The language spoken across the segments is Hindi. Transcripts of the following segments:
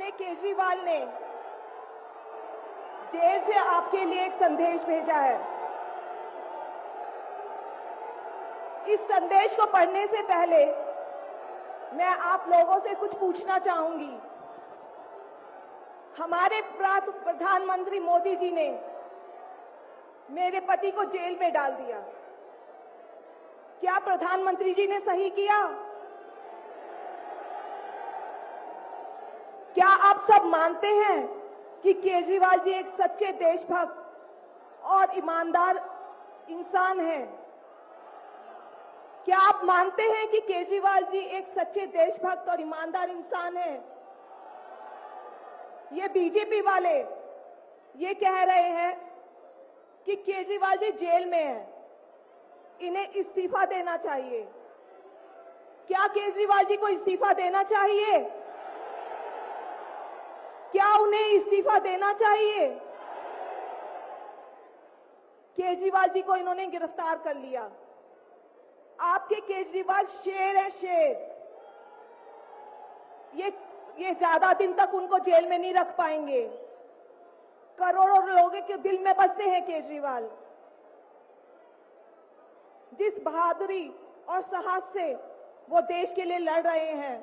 श्री केजरीवाल ने जेल से आपके लिए एक संदेश भेजा है। इस संदेश को पढ़ने से पहले मैं आप लोगों से कुछ पूछना चाहूंगी। हमारे प्रधानमंत्री मोदी जी ने मेरे पति को जेल में डाल दिया। क्या प्रधानमंत्री जी ने सही किया? क्या आप सब मानते हैं कि केजरीवाल जी एक सच्चे देशभक्त और ईमानदार इंसान हैं? क्या आप मानते हैं कि केजरीवाल जी एक सच्चे देशभक्त और ईमानदार इंसान हैं? ये बीजेपी वाले ये कह रहे हैं कि केजरीवाल जी जेल में हैं, इन्हें इस्तीफा देना चाहिए। क्या केजरीवाल जी को इस्तीफा देना चाहिए? क्या उन्हें इस्तीफा देना चाहिए? केजरीवाल जी को इन्होंने गिरफ्तार कर लिया। आपके केजरीवाल शेर है, शेर। ये ज्यादा दिन तक उनको जेल में नहीं रख पाएंगे। करोड़ों लोगों के दिल में बसते हैं केजरीवाल। जिस बहादुरी और साहस से वो देश के लिए लड़ रहे हैं,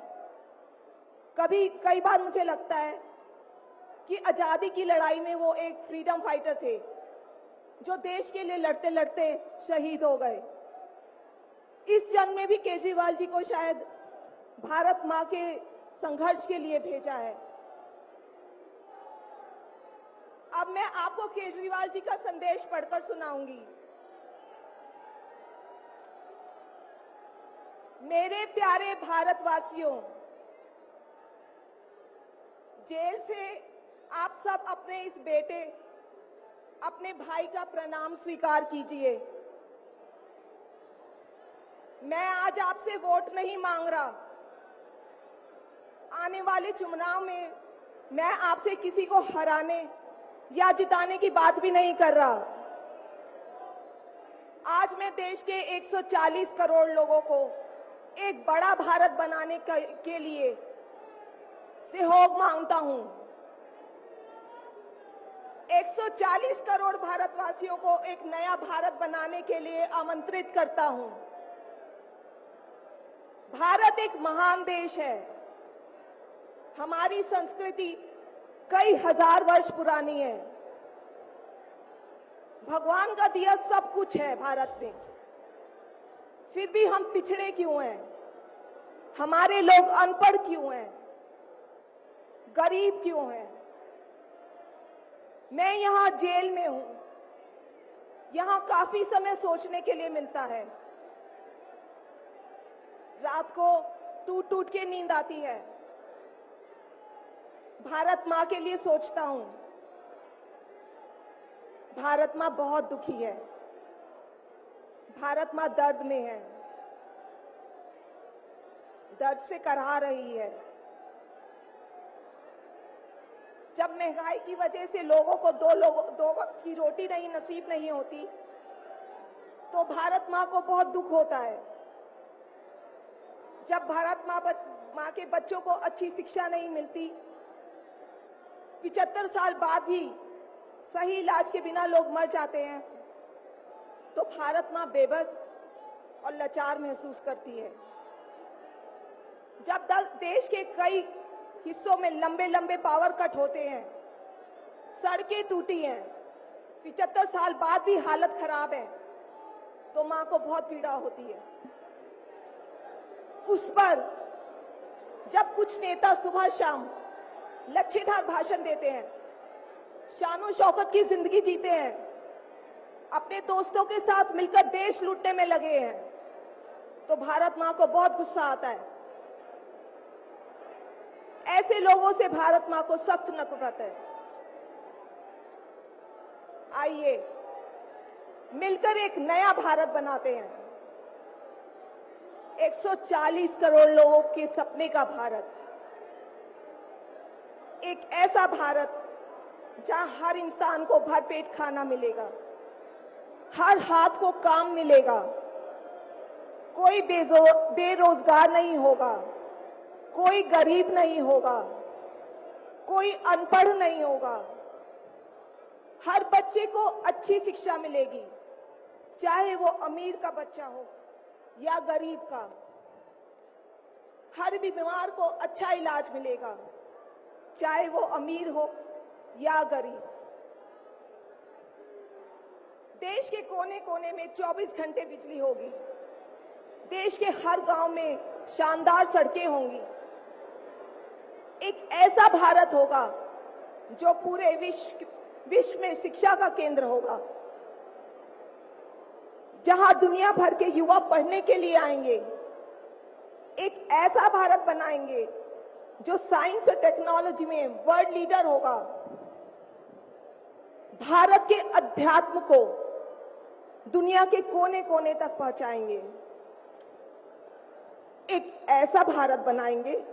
कई बार मुझे लगता है कि आजादी की लड़ाई में वो एक फ्रीडम फाइटर थे जो देश के लिए लड़ते लड़ते शहीद हो गए। इस जंग में भी केजरीवाल जी को शायद भारत मां के संघर्ष के लिए भेजा है। अब मैं आपको केजरीवाल जी का संदेश पढ़कर सुनाऊंगी। मेरे प्यारे भारतवासियों, जेल से आप सब अपने इस बेटे, अपने भाई का प्रणाम स्वीकार कीजिए। मैं आज आपसे वोट नहीं मांग रहा। आने वाले चुनाव में मैं आपसे किसी को हराने या जिताने की बात भी नहीं कर रहा। आज मैं देश के 140 करोड़ लोगों को एक बड़ा भारत बनाने के लिए सहयोग मांगता हूं। 140 करोड़ भारतवासियों को एक नया भारत बनाने के लिए आमंत्रित करता हूं। भारत एक महान देश है। हमारी संस्कृति कई हजार वर्ष पुरानी है। भगवान का दिया सब कुछ है भारत में, फिर भी हम पिछड़े क्यों हैं? हमारे लोग अनपढ़ क्यों हैं? गरीब क्यों हैं? मैं यहाँ जेल में हूं। यहाँ काफी समय सोचने के लिए मिलता है। रात को टूट टूट के नींद आती है। भारत मां के लिए सोचता हूं। भारत मां बहुत दुखी है। भारत मां दर्द में है, दर्द से कराह रही है। जब महंगाई की वजह से लोगों को दो वक्त की रोटी नसीब नहीं होती, तो भारत मां को बहुत दुख होता है। जब भारत मां के बच्चों को अच्छी शिक्षा नहीं मिलती, 75 साल बाद भी सही इलाज के बिना लोग मर जाते हैं, तो भारत मां बेबस और लाचार महसूस करती है। जब देश के कई हिस्सों में लंबे लंबे पावर कट होते हैं, सड़कें टूटी हैं, 75 साल बाद भी हालत खराब है, तो मां को बहुत पीड़ा होती है। उस पर जब कुछ नेता सुबह शाम लच्छेदार भाषण देते हैं, शानो शौकत की जिंदगी जीते हैं, अपने दोस्तों के साथ मिलकर देश लूटने में लगे हैं, तो भारत मां को बहुत गुस्सा आता है। ऐसे लोगों से भारत मां को सख्त नफरत है। आइए मिलकर एक नया भारत बनाते हैं। 140 करोड़ लोगों के सपने का भारत, एक ऐसा भारत जहां हर इंसान को भरपेट खाना मिलेगा, हर हाथ को काम मिलेगा, कोई बेरोजगार नहीं होगा, कोई गरीब नहीं होगा, कोई अनपढ़ नहीं होगा। हर बच्चे को अच्छी शिक्षा मिलेगी, चाहे वो अमीर का बच्चा हो या गरीब का। हर बीमार को अच्छा इलाज मिलेगा, चाहे वो अमीर हो या गरीब। देश के कोने कोने में 24 घंटे बिजली होगी। देश के हर गांव में शानदार सड़कें होंगी। एक ऐसा भारत होगा जो पूरे विश्व में शिक्षा का केंद्र होगा, जहां दुनिया भर के युवा पढ़ने के लिए आएंगे। एक ऐसा भारत बनाएंगे जो साइंस और टेक्नोलॉजी में वर्ल्ड लीडर होगा। भारत के अध्यात्म को दुनिया के कोने कोने तक पहुंचाएंगे। एक ऐसा भारत बनाएंगे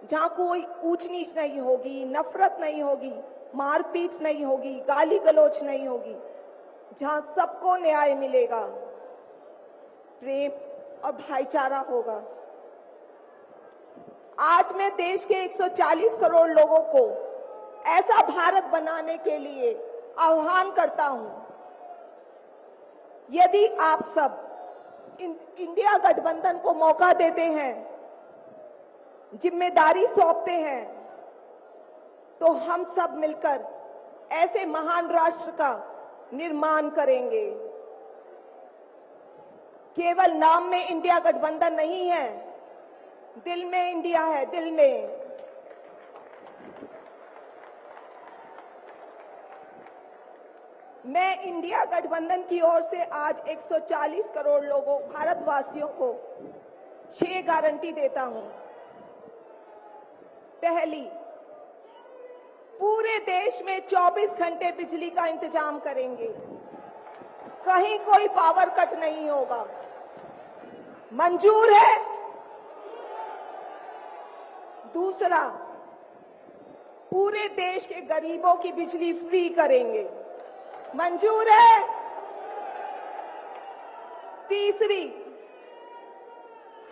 जहां कोई ऊंच नीच नहीं होगी, नफरत नहीं होगी, मारपीट नहीं होगी, गाली गलौज नहीं होगी, जहां सबको न्याय मिलेगा, प्रेम और भाईचारा होगा। आज मैं देश के 140 करोड़ लोगों को ऐसा भारत बनाने के लिए आह्वान करता हूं। यदि आप सब इंडिया गठबंधन को मौका देते हैं, जिम्मेदारी सौंपते हैं, तो हम सब मिलकर ऐसे महान राष्ट्र का निर्माण करेंगे। केवल नाम में इंडिया गठबंधन नहीं है, दिल में इंडिया है, दिल में। मैं इंडिया गठबंधन की ओर से आज 140 करोड़ लोगों भारतवासियों को 6 गारंटी देता हूं। पहली, पूरे देश में 24 घंटे बिजली का इंतजाम करेंगे, कहीं कोई पावर कट नहीं होगा। मंजूर है? दूसरा, पूरे देश के गरीबों की बिजली फ्री करेंगे। मंजूर है? तीसरी,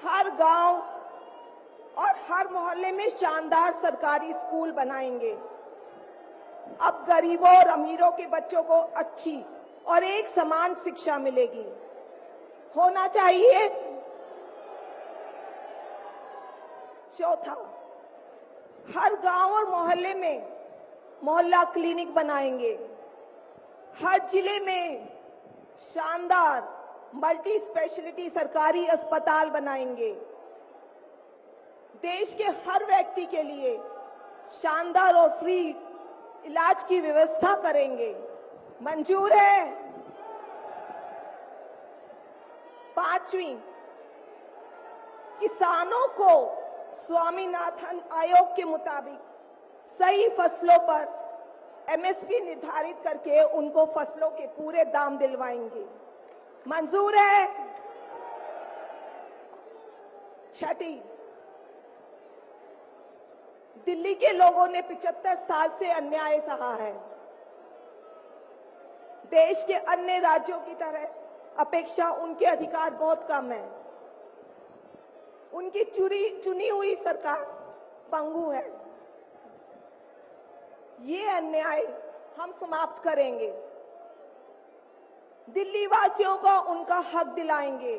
हर गांव और हर मोहल्ले में शानदार सरकारी स्कूल बनाएंगे। अब गरीबों और अमीरों के बच्चों को अच्छी और एक समान शिक्षा मिलेगी। होना चाहिए। चौथा, हर गांव और मोहल्ले में मोहल्ला क्लिनिक बनाएंगे। हर जिले में शानदार मल्टी स्पेशलिटी सरकारी अस्पताल बनाएंगे। देश के हर व्यक्ति के लिए शानदार और फ्री इलाज की व्यवस्था करेंगे। मंजूर है? पांचवी, किसानों को स्वामीनाथन आयोग के मुताबिक सही फसलों पर एमएसपी निर्धारित करके उनको फसलों के पूरे दाम दिलवाएंगे। मंजूर है? छठी, दिल्ली के लोगों ने 75 साल से अन्याय सहा है। देश के अन्य राज्यों की तरह अपेक्षा उनके अधिकार बहुत कम है। उनकी चुनी हुई सरकार पंगु है। ये अन्याय हम समाप्त करेंगे। दिल्ली वासियों को उनका हक दिलाएंगे।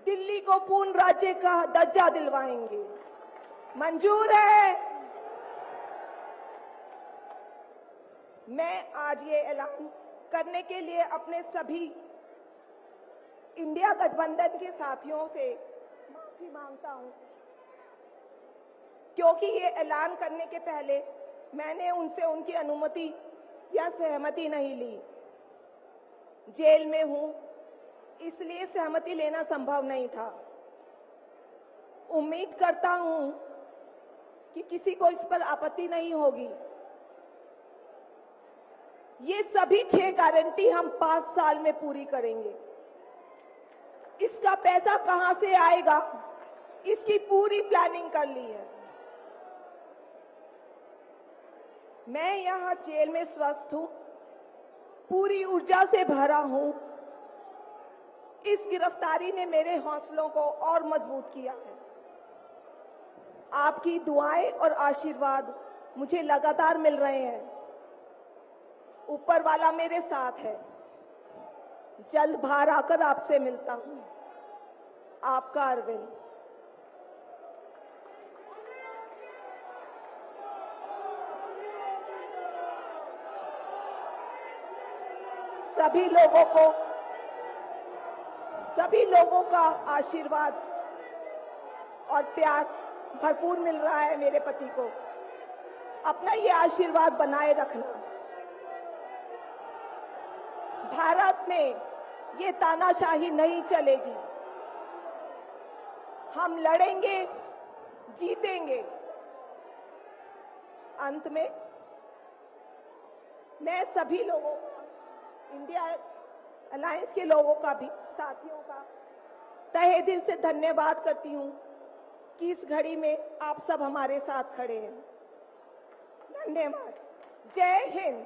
दिल्ली को पूर्ण राज्य का दर्जा दिलवाएंगे। मंजूर है? मैं आज ये ऐलान करने के लिए अपने सभी इंडिया गठबंधन के साथियों से माफी मांगता हूं, क्योंकि ये ऐलान करने के पहले मैंने उनसे उनकी अनुमति या सहमति नहीं ली। जेल में हूं, इसलिए सहमति लेना संभव नहीं था। उम्मीद करता हूं कि किसी को इस पर आपत्ति नहीं होगी। ये सभी 6 गारंटी हम 5 साल में पूरी करेंगे। इसका पैसा कहां से आएगा, इसकी पूरी प्लानिंग कर ली है। मैं यहां जेल में स्वस्थ हूं, पूरी ऊर्जा से भरा हूं। इस गिरफ्तारी ने मेरे हौसलों को और मजबूत किया है। आपकी दुआएं और आशीर्वाद मुझे लगातार मिल रहे हैं। ऊपर वाला मेरे साथ है। जल्द बाहर आकर आपसे मिलता हूं। आपका अरविंद। सभी लोगों का आशीर्वाद और प्यार भरपूर मिल रहा है मेरे पति को। अपना ये आशीर्वाद बनाए रखना। भारत में ये तानाशाही नहीं चलेगी। हम लड़ेंगे, जीतेंगे। अंत में मैं सभी लोगों का, इंडिया अलायंस के लोगों का भी, साथियों का तहे दिल से धन्यवाद करती हूं कि इस घड़ी में आप सब हमारे साथ खड़े हैं। धन्यवाद। जय हिंद।